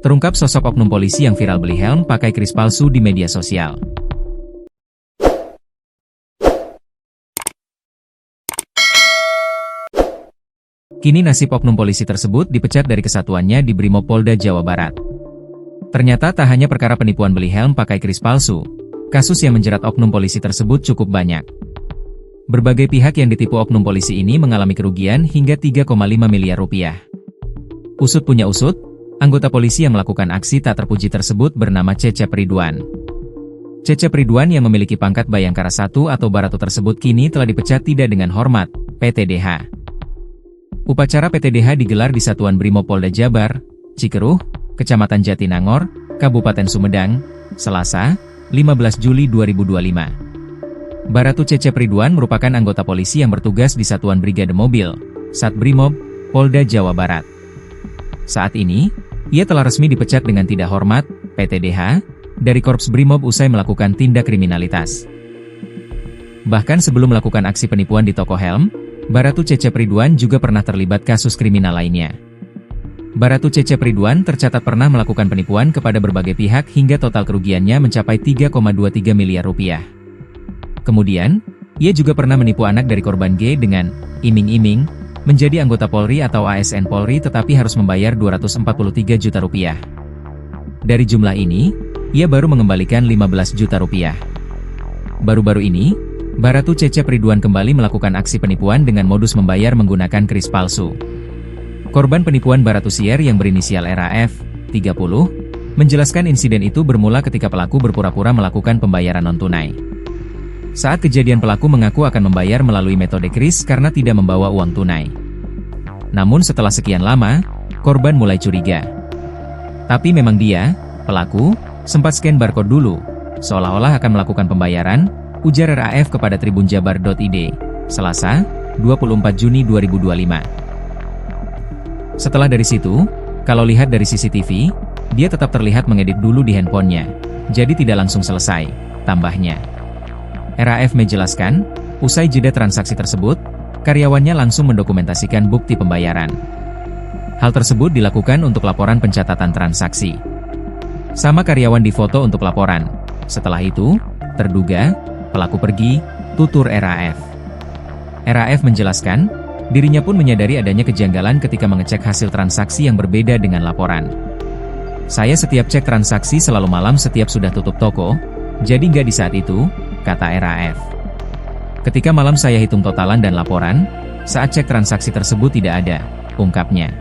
Terungkap sosok oknum polisi yang viral beli helm pakai kris palsu di media sosial. Kini nasib oknum polisi tersebut dipecat dari kesatuannya di Brimopolda Jawa Barat. Ternyata tak hanya perkara penipuan beli helm pakai kris palsu, kasus yang menjerat oknum polisi tersebut cukup banyak. Berbagai pihak yang ditipu oknum polisi ini mengalami kerugian hingga 3,5 miliar rupiah. Usut punya usut, anggota polisi yang melakukan aksi tak terpuji tersebut bernama Cecep Ridwan. Cecep Ridwan yang memiliki pangkat Bayangkara 1 atau Baratu tersebut kini telah dipecat tidak dengan hormat, PTDH. Upacara PTDH digelar di Satuan Brimopolda Jabar, Cikeruh, Kecamatan Jatinangor, Kabupaten Sumedang, Selasa, 15 Juli 2025. Baratu Cecep Ridwan merupakan anggota polisi yang bertugas di Satuan Brigade Mobil, Satbrimob, Polda Jawa Barat. Saat ini, ia telah resmi dipecat dengan tidak hormat, PTDH, dari Korps Brimob usai melakukan tindak kriminalitas. Bahkan sebelum melakukan aksi penipuan di toko helm, Baratu Cecep Ridwan juga pernah terlibat kasus kriminal lainnya. Baratu Cecep Ridwan tercatat pernah melakukan penipuan kepada berbagai pihak hingga total kerugiannya mencapai 3,23 miliar rupiah. Kemudian, ia juga pernah menipu anak dari korban G dengan iming-iming menjadi anggota Polri atau ASN Polri tetapi harus membayar 243 juta rupiah. Dari jumlah ini, ia baru mengembalikan 15 juta rupiah. Baru-baru ini, Baratu Cecep Ridwan kembali melakukan aksi penipuan dengan modus membayar menggunakan kris palsu. Korban penipuan Baratu Sier yang berinisial RAF, 30, menjelaskan insiden itu bermula ketika pelaku berpura-pura melakukan pembayaran non-tunai. Saat kejadian pelaku mengaku akan membayar melalui metode kris karena tidak membawa uang tunai. Namun setelah sekian lama, korban mulai curiga. Tapi memang dia, pelaku, sempat scan barcode dulu, seolah-olah akan melakukan pembayaran, ujar RAF kepada tribunjabar.id, Selasa, 24 Juni 2025. Setelah dari situ, kalau lihat dari CCTV, dia tetap terlihat mengedit dulu di handphonenya, jadi tidak langsung selesai, tambahnya. RAF menjelaskan, usai jeda transaksi tersebut, karyawannya langsung mendokumentasikan bukti pembayaran. Hal tersebut dilakukan untuk laporan pencatatan transaksi. Sama karyawan difoto untuk laporan. Setelah itu, terduga pelaku pergi, tutur RAF. RAF menjelaskan, dirinya pun menyadari adanya kejanggalan ketika mengecek hasil transaksi yang berbeda dengan laporan. Saya setiap cek transaksi selalu malam setiap sudah tutup toko, jadi nggak di saat itu, kata RAF. Ketika malam saya hitung totalan dan laporan, saat cek transaksi tersebut tidak ada, ungkapnya.